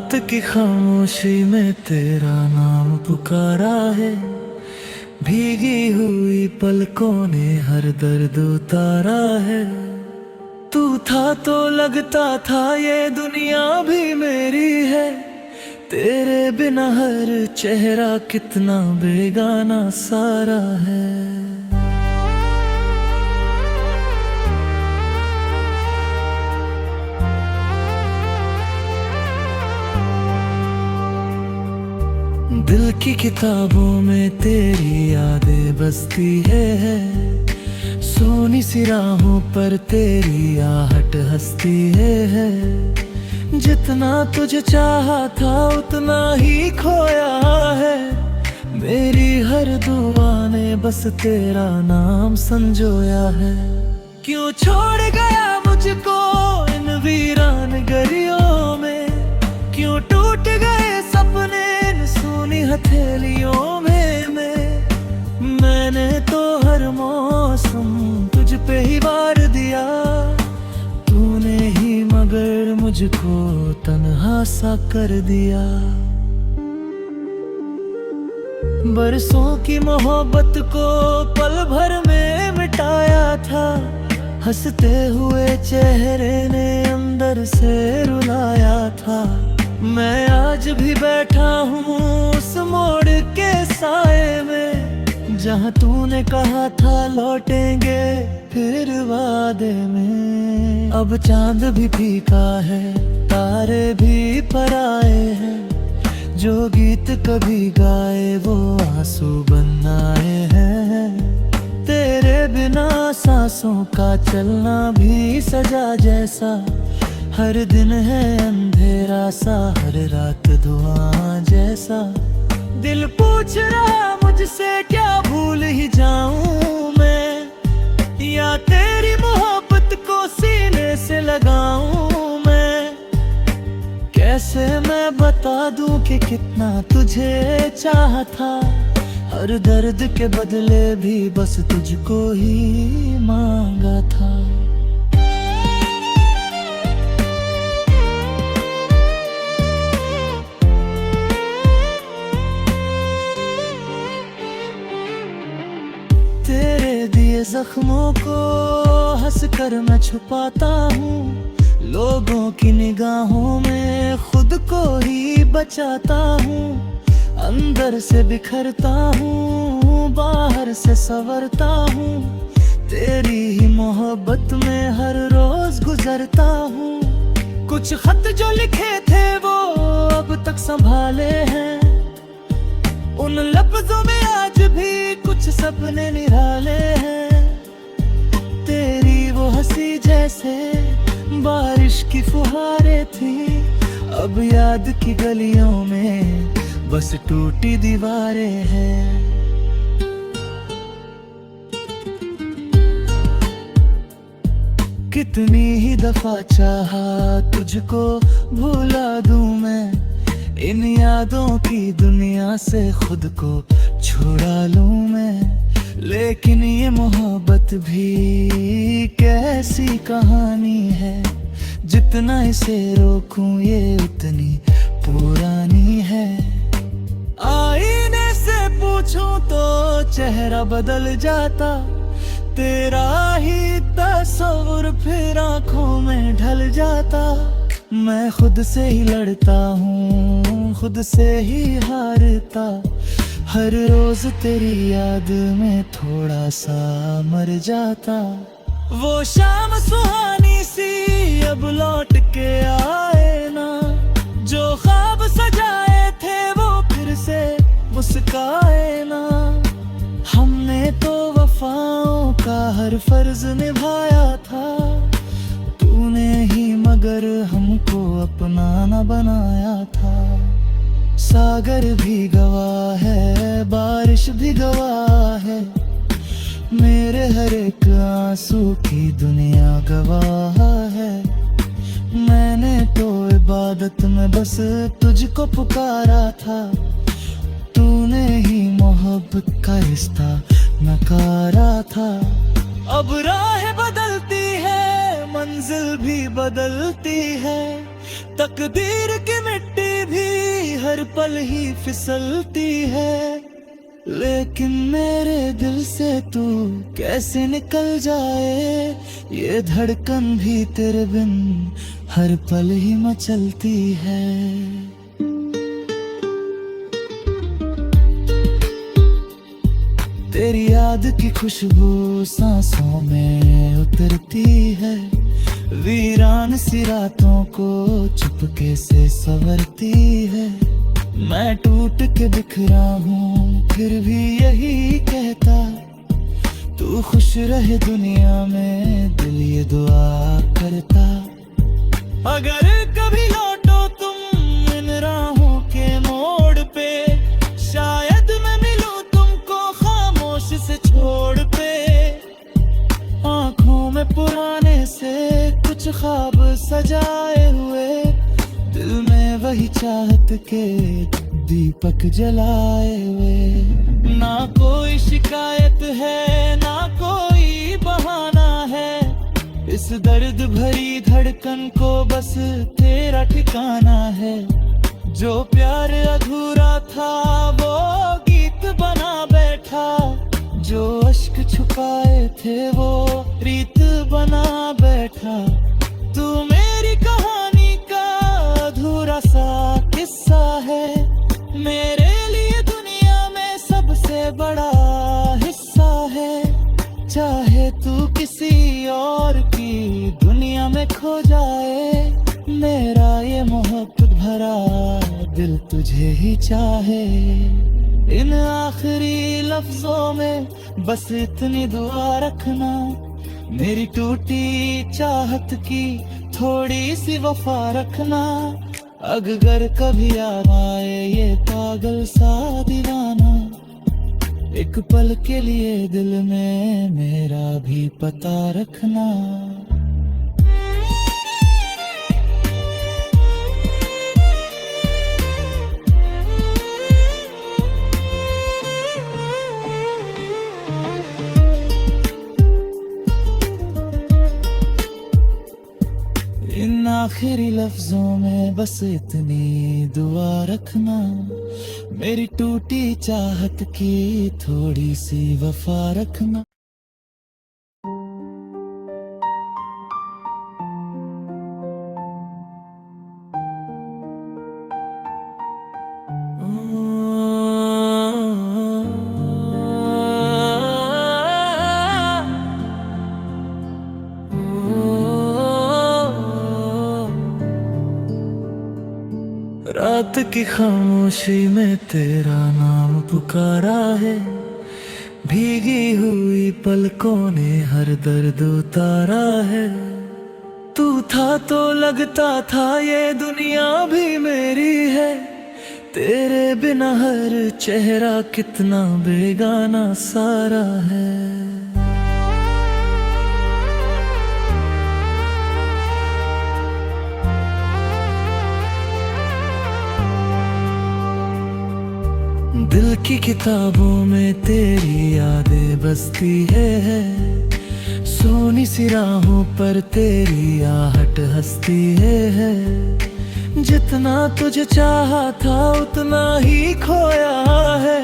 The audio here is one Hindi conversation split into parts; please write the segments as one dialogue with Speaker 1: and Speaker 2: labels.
Speaker 1: रात की खामोशी में तेरा नाम पुकारा है। भीगी हुई पलकों ने हर दर्द उतारा है। तू था तो लगता था ये दुनिया भी मेरी है। तेरे बिना हर चेहरा कितना बेगाना सारा है। दिल की किताबों में तेरी यादें बसती है। सोनी सी राहों पर तेरी आहट हंसती है। जितना तुझे चाहा था उतना ही खोया है। मेरी हर दुआ ने बस तेरा नाम संजोया है। क्यों छोड़ गया मुझको इन वीरान गलियों में। क्यों टूट गए सपने सुनी हथेलियों में। मैंने तो हर मौसम तुझ पे ही वार दिया। तूने ही मगर मुझको तन्हा सा कर दिया। बरसों की मोहब्बत को पल भर में मिटाया था। हंसते हुए चेहरे ने अंदर से रुलाया था। मैं आज भी बैठा हूँ उस मोड़ के साए में, जहाँ तूने कहा था लौटेंगे फिर वादे में। अब चांद भी फीका है, तारे भी पराए हैं। जो गीत कभी गाए वो आंसू बन आए हैं। तेरे बिना सांसों का चलना भी सजा जैसा। हर दिन है अंधेरा सा, हर रात धुआं जैसा। दिल पूछ रहा मुझसे क्या भूल ही जाऊं मैं, या तेरी मोहब्बत को सीने से लगाऊं मैं। कैसे मैं बता दूं कि कितना तुझे चाहा था। हर दर्द के बदले भी बस तुझको ही मांगा था। तेरे दिए जख्मों को हंसकर मैं छुपाता हूँ। लोगों की निगाहों में खुद को ही बचाता हूँ। अंदर से बिखरता हूँ, बाहर से संवरता हूँ। तेरी ही मोहब्बत में हर रोज गुजरता हूँ। कुछ खत जो लिखे थे वो अब तक संभाले हैं। उन लफ्जों में आज भी कुछ सपने निराले हैं। तेरी वो हंसी जैसे बारिश की फुहारें थी। अब याद की गलियों में बस टूटी दीवारें हैं। कितनी ही दफा चाहा तुझको भुला दूं मैं। इन यादों की दुनिया से खुद को छुड़ा लूं मैं। लेकिन ये मोहब्बत भी कैसी कहानी है। जितना इसे रोकूं ये उतनी पुरानी है। आईने से पूछूं तो चेहरा बदल जाता। तेरा ही तस्वीर फिर आंखों में ढल जाता। मैं खुद से ही लड़ता हूँ, खुद से ही हारता। हर रोज तेरी याद में थोड़ा सा मर जाता। वो शाम सुहानी सी अब लौट के आए ना। जो ख्वाब सजाए थे वो फिर से मुस्काए ना। हमने तो वफाओं का हर फर्ज निभाया था। तूने ही मगर हमको अपना न बनाया था। सागर भी गवाह है, बारिश भी गवाह है। मेरे हर एक आंसू की दुनिया गवाह है। मैंने तो इबादत में बस तुझको पुकारा था। तूने ही मोहब्बत का रिश्ता नकारा था। अब राह बदलती है, मंजिल भी बदलती है। तकदीर की मिट्टी भी हर पल ही फिसलती है, लेकिन मेरे दिल से तू कैसे निकल जाए। ये धड़कन भी तेरे बिन हर पल ही मचलती है। तेरी याद की खुशबू सांसों में उतरती है, वीरान सी रातों को चुपके से संवरती है। मैं टूट के बिखरा हूँ फिर भी यही कहता, तू खुश रहे दुनिया में दिल ये दुआ करता। अगर कभी लौटो तुम इन राहों के मोड़ पे, शायद मैं मिलूं तुमको खामोश से छोड़ पे। आँखों में पुराने से कुछ ख्वाब सजाए हुए, दिल में वही चाहत के दीपक जलाए हुए। ना कोई शिकायत है ना कोई बहाना है, इस दर्द भरी धड़कन को बस तेरा ठिकाना है। जो प्यार अधूरा था वो गीत बना बैठा, जो अश्क छुपाए थे वो रीत बना बैठा। तू मेरी कहानी का अधूरा सा किस्सा है, मेरे लिए दुनिया में सबसे बड़ा हिस्सा है। चाहे तू किसी और की दुनिया में खो जाए, मेरा ये मोहब्बत भरा दिल तुझे ही चाहे। इन आखिरी लफ्जों में बस इतनी दुआ रखना, मेरी टूटी चाहत की थोड़ी सी वफा रखना। अगर कभी याद आए ये पागल सा दीवाना, एक पल के लिए दिल में मेरा भी पता रखना। इन आखिरी लफ्जों में बस इतनी दुआ रखना, मेरी टूटी चाहत की थोड़ी सी वफा रखना। रात की खामोशी में तेरा नाम पुकारा है, भीगी हुई पलकों ने हर दर्द उतारा है। तू था तो लगता था ये दुनिया भी मेरी है, तेरे बिना हर चेहरा कितना बेगाना सारा है। दिल की किताबों में तेरी यादें बसती है, सोनी सी राहों पर तेरी आहट हंसती है। जितना तुझे चाहा था उतना ही खोया है,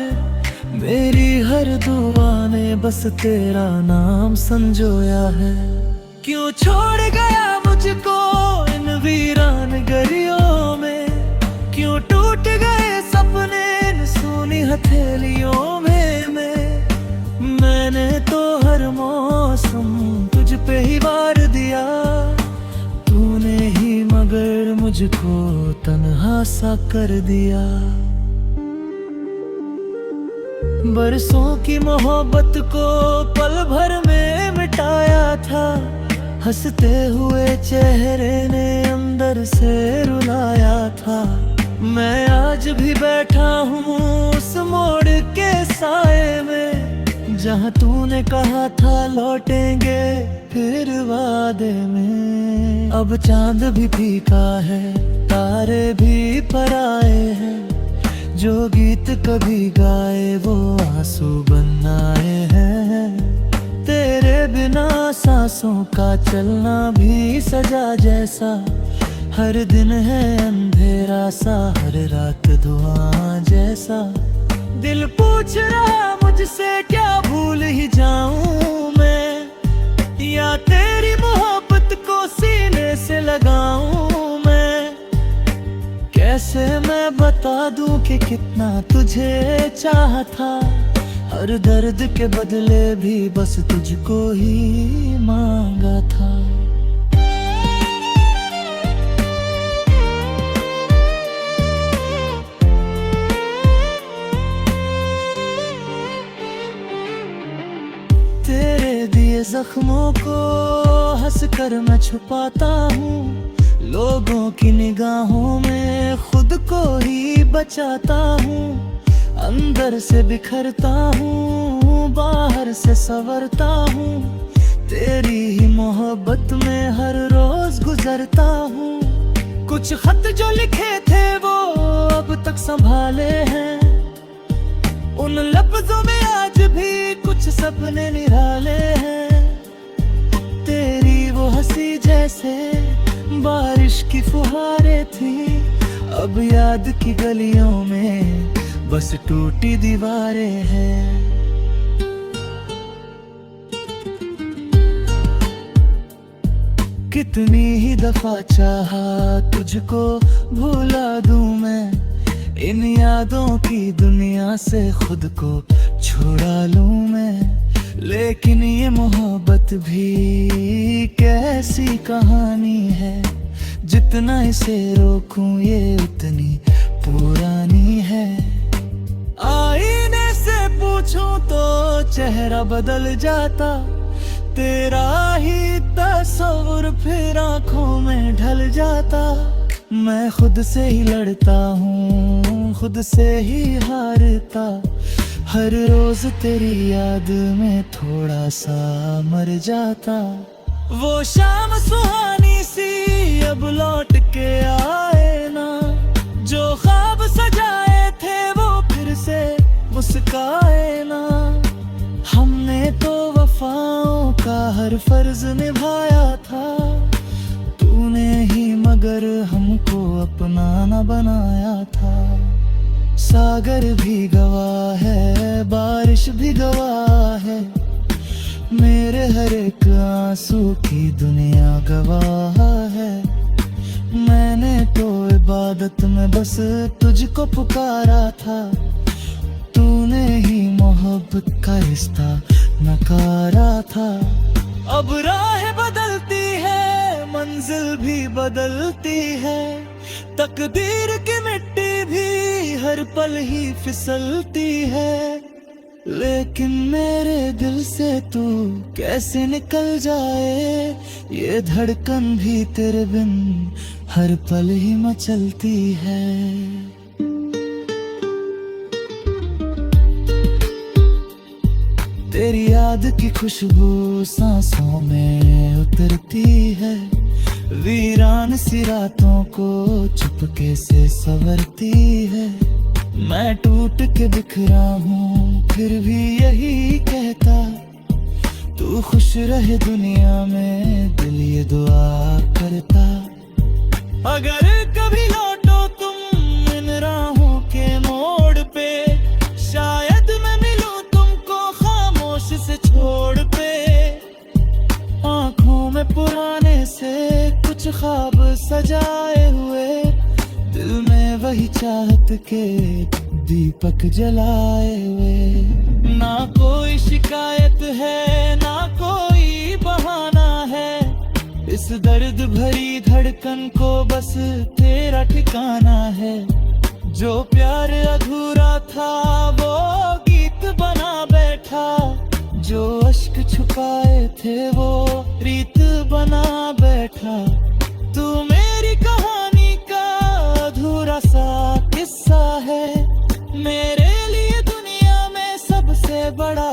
Speaker 1: मेरी हर दुआ ने बस तेरा नाम संजोया है। क्यों छोड़ गया मुझको इन वीरान गलियों में, क्यों टूट गए सपने सुनी हथेलियों में। मैंने तो हर मौसम तुझ पे ही वार दिया, तूने ही मगर मुझको तन्हा सा कर दिया। बरसों की मोहब्बत को पल भर में मिटाया था, हंसते हुए चेहरे ने अंदर से रुलाया था। मैं आज भी बैठा हूँ उस मोड़ के साए में, जहाँ तूने कहा था लौटेंगे फिर वादे में। अब चांद भी फीका है, तारे भी पराए हैं, जो गीत कभी गाए वो आंसू बन आए हैं। तेरे बिना सांसों का चलना भी सजा जैसा, हर दिन है अंधेरा सा, हर रात धुआं जैसा। दिल पूछ रहा मुझसे क्या भूल ही जाऊं मैं, या तेरी मोहब्बत को सीने से लगाऊं मैं। कैसे मैं बता दूं कि कितना तुझे चाहा था, हर दर्द के बदले भी बस तुझको ही मांगा था। तेरे दिए जख्मों को हंस कर मैं छुपाता हूँ, लोगों की निगाहों में खुद को ही बचाता हूँ। अंदर से बिखरता हूँ, बाहर से संवरता हूँ, तेरी ही मोहब्बत में हर रोज गुजरता हूँ। कुछ खत जो लिखे थे वो अब तक संभाले हैं, उन लफ्जों में आज भी कुछ सपने निराले हैं। तेरी वो हंसी जैसे बारिश की फुहारें थी, अब याद की गलियों में बस टूटी दीवारें हैं। कितनी ही दफा चाहा तुझको भुला दूं मैं, इन यादों की दुनिया से खुद को छुड़ा लूं मैं। लेकिन ये मोहब्बत भी कैसी कहानी है, जितना इसे रोकूं ये उतनी पुरानी है। आईने से पूछूं तो चेहरा बदल जाता, तेरा ही तस्वीर फिर आंखों में ढल जाता। मैं खुद से ही लड़ता हूँ, खुद से ही हारता, हर रोज तेरी याद में थोड़ा सा मर जाता। वो शाम सुहानी सी अब लौट के आए ना, जो ख्वाब सजाए थे वो फिर से मुस्काए ना। हमने तो वफाओं का हर फर्ज निभाया था, तूने ही मगर हमको अपना न बनाया था। सागर भी गवाह है, बारिश भी गवाह है, मेरे हर एक आंसू की दुनिया गवाह है। मैंने तो इबादत में बस तुझको पुकारा था, तूने ही मोहब्बत का रिश्ता नकारा था। अब राह बदलती है, मंजिल भी बदलती है, तकदीर की मिट्टी भी हर पल ही फिसलती है। लेकिन मेरे दिल से तू कैसे निकल जाए, ये धड़कन भी तेरे बिन हर पल ही मचलती है। तेरी याद की खुशबू सांसों में उतरती है, वीरान सी रातों को चुपके से संवरती है। मैं टूट के बिखरा हूँ फिर भी यही कहता, तू खुश रहे दुनिया में दिल ये दुआ करता। अगर कभी लौटो तुम इन राहों के मोड़ पे, शायद मैं मिलूं तुमको खामोश से छोड़ पे। आंखों में पुराने से कुछ ख्वाब सजाए हुए, दिल में वही चाहत के दीपक जलाए हुए। ना कोई शिकायत है ना कोई बहाना है, इस दर्द भरी धड़कन को बस तेरा ठिकाना है। जो प्यार अधूरा था वो गीत बना बैठा, जो अश्क छुपाए थे वो रीत बना बैठा। तू मेरी कहानी का अधूरा सा किस्सा है, मेरे लिए दुनिया में सबसे बड़ा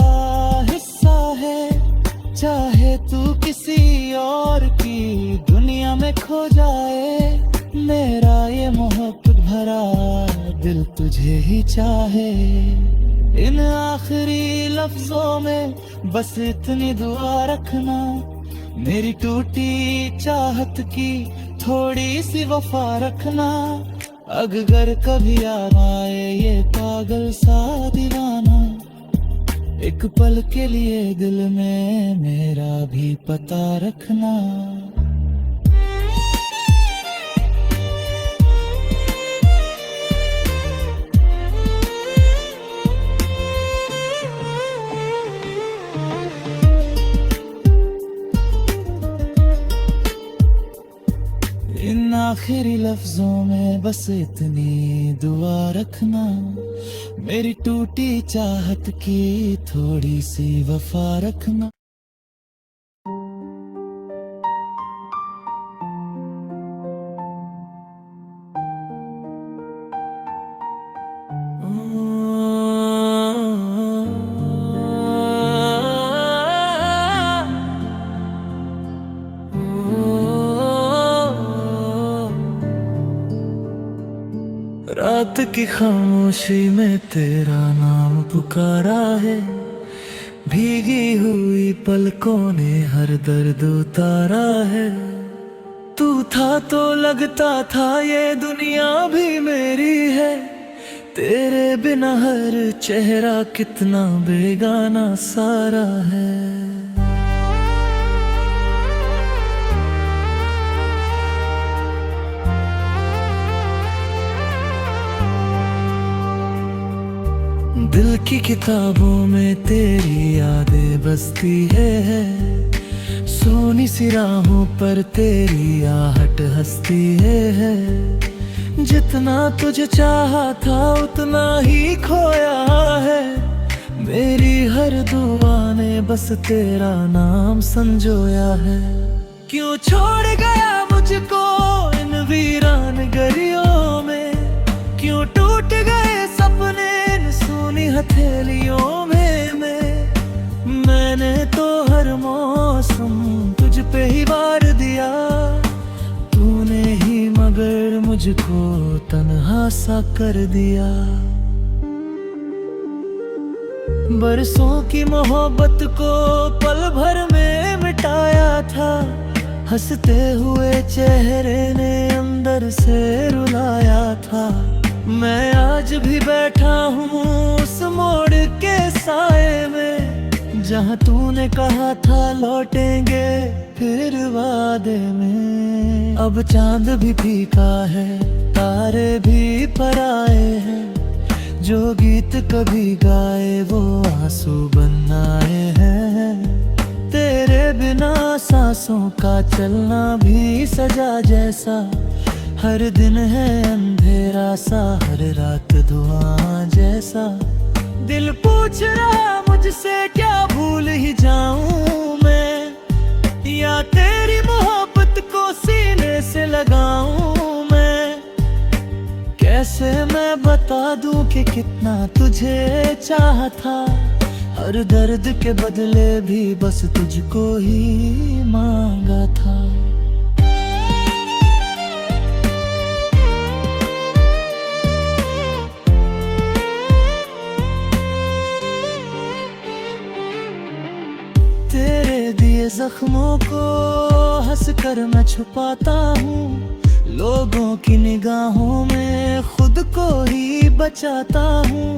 Speaker 1: हिस्सा है। चाहे तू किसी और की दुनिया में खो जाए, मेरा ये मोहब्बत भरा दिल तुझे ही चाहे। इन आखिरी लफ्जों में बस इतनी दुआ रखना, मेरी टूटी चाहत की थोड़ी सी वफा रखना, अगर कभी याद आए ये पागल सा दीवाना। एक पल के लिए दिल में मेरा भी पता रखना। इन आखिरी लफ्जों में बस इतनी दुआ रखना, मेरी टूटी चाहत की थोड़ी सी वफा रखना। रात की खामोशी में तेरा नाम पुकारा है, भीगी हुई पलकों ने हर दर्द उतारा है। तू था तो लगता था ये दुनिया भी मेरी है, तेरे बिना हर चेहरा कितना बेगाना सारा है। दिल की किताबों में तेरी यादें बसती है, सोनी सी राहों पर तेरी आहट हंसती है। जितना तुझे चाहा था उतना ही खोया है, मेरी हर दुआ ने बस तेरा नाम संजोया है। क्यों छोड़ गया मुझको इन वीरान गलियों में, क्यों टूट गए सपने सुनी हथेलियों में। मैंने तो हर मौसम तुझ पे ही वार दिया, तूने ही मगर मुझको तन्हा सा कर दिया। बरसों की मोहब्बत को पल भर में मिटाया था, हंसते हुए चेहरे ने अंदर से रुलाया था। मैं आज भी बैठा हूँ उस मोड़ के साए में, जहाँ तूने कहा था लौटेंगे फिर वादे में। अब चांद भी फीका है, तारे भी पराए हैं, जो गीत कभी गाए वो आंसू बन आए हैं। तेरे बिना सांसों का चलना भी सजा जैसा, हर दिन है अंधेरा सा, हर रात धुआं जैसा। दिल पूछ रहा मुझसे क्या भूल ही जाऊं मैं, या तेरी मोहब्बत को सीने से लगाऊं मैं। कैसे मैं बता दूं कि कितना तुझे चाहा था, हर दर्द के बदले भी बस तुझको ही मांगा था। तेरे दिए जख्मों को हंस कर मैं छुपाता हूँ, लोगों की निगाहों में खुद को ही बचाता हूँ।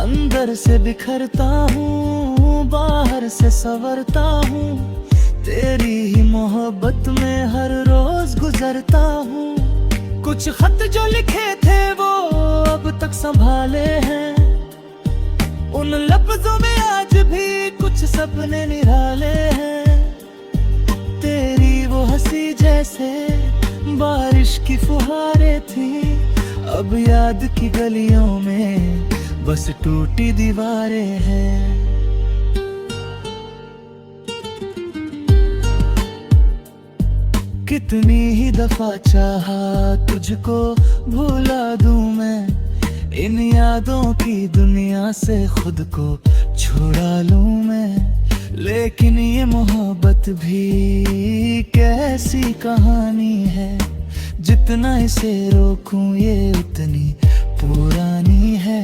Speaker 1: अंदर से बिखरता हूँ, बाहर से संवरता हूँ, तेरी ही मोहब्बत में हर रोज गुजरता हूँ। कुछ खत जो लिखे थे वो अब तक संभाले हैं, उन लफ्जों में आज भी कुछ सपने निराले हैं। तेरी वो हंसी जैसे बारिश की फुहारें थी, अब याद की गलियों में बस टूटी दीवारें हैं। कितनी ही दफा चाहा तुझको भुला दूं मैं, इन यादों की दुनिया से खुद को छुड़ा लूं मैं। लेकिन ये मोहब्बत भी कैसी कहानी है, जितना इसे रोकूं ये उतनी पुरानी है।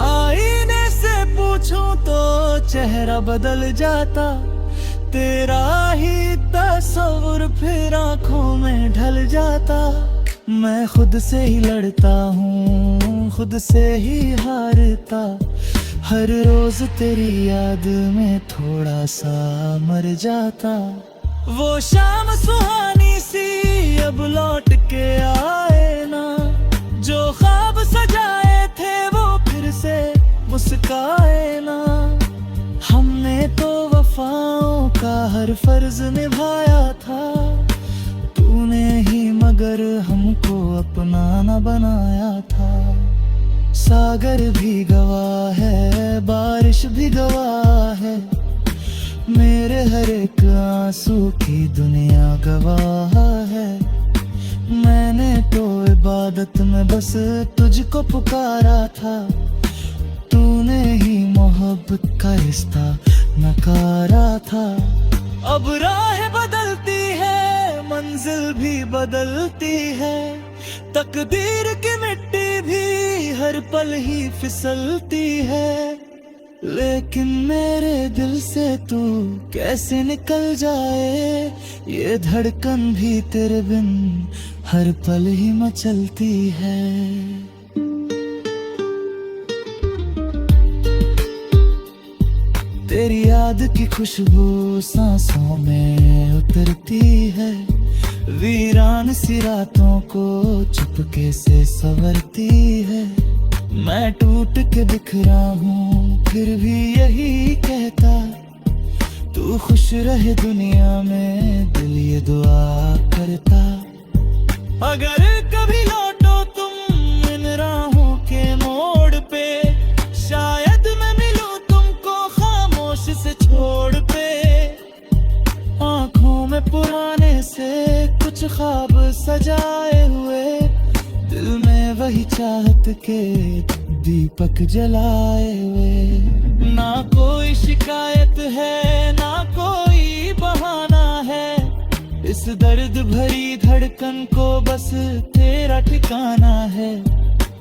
Speaker 1: आईने से पूछूं तो चेहरा बदल जाता, तेरा ही तस्वुर फिर आंखों में ढल जाता। मैं खुद से ही लड़ता हूँ, खुद से ही हारता। हर रोज तेरी याद में थोड़ा सा मर जाता। वो शाम सुहानी सी अब लौट के आए ना, जो ख्वाब सजाए थे वो फिर से मुस्काए ना। हमने तो वफाओं का हर फर्ज निभाया था, तूने ही मगर हमको अपना न बनाया था। सागर भी गवाह है, बारिश भी गवाह है, मेरे हर एक आंसू की दुनिया गवाह है। मैंने तो इबादत में बस तुझको पुकारा था, तूने ही मोहब्बत का रिश्ता नकारा था। अब राह बदलती है, मंजिल भी बदलती है, तकदीर की मिट्टी भी हर पल ही फिसलती है। लेकिन मेरे दिल से तू कैसे निकल जाए, ये धड़कन भी तेरे बिन हर पल ही मचलती है। तेरी याद की खुशबू सांसों में उतरती है, वीरान सी रातों को चुपके से संवरती है। मैं टूट के बिखरा हूँ फिर भी यही कहता, तू खुश रहे दुनिया में दिल ये दुआ करता। अगर कभी लौटो तुम इन राहों के मोड़ पे, शायद मैं मिलूं तुमको खामोश से छोड़ पे। आंखों में पुराने से कुछ ख्वाब सजाए हुए, दिल में वही चाहत के दीपक जलाए हुए। ना कोई शिकायत है, ना कोई बहाना है, इस दर्द भरी धड़कन को बस तेरा ठिकाना है।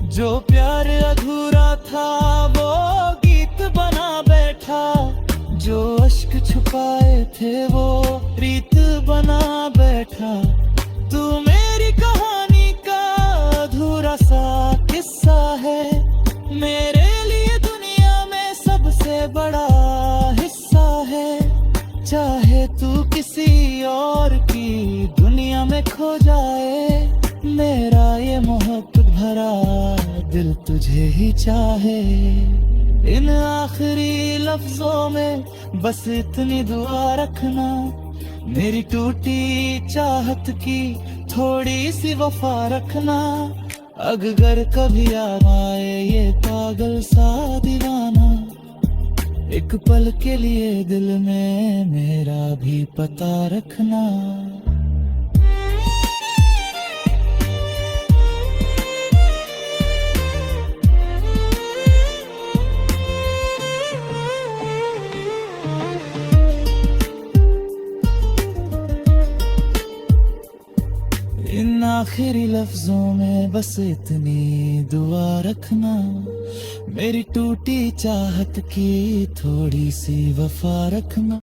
Speaker 1: जो प्यार अधूरा था वो गीत बना बैठा, जो अश्क छुपाए थे वो रीत बना बैठा। तू मेरी कहानी का अधूरा सा किस्सा है, मेरे लिए दुनिया में सबसे बड़ा हिस्सा है। चाहे तू किसी और की दुनिया में खो जाए, मेरा ये मोहब्बत भरा दिल तुझे ही चाहे। इन आखिरी लफ्जों में बस इतनी दुआ रखना, मेरी टूटी चाहत की थोड़ी सी वफा रखना। अगर कभी याद आए ये पागल सा दीवाना, एक पल के लिए दिल में मेरा भी पता रखना। इन आखिरी लफ्जों में बस इतनी दुआ रखना, मेरी टूटी चाहत की थोड़ी सी वफा रखना।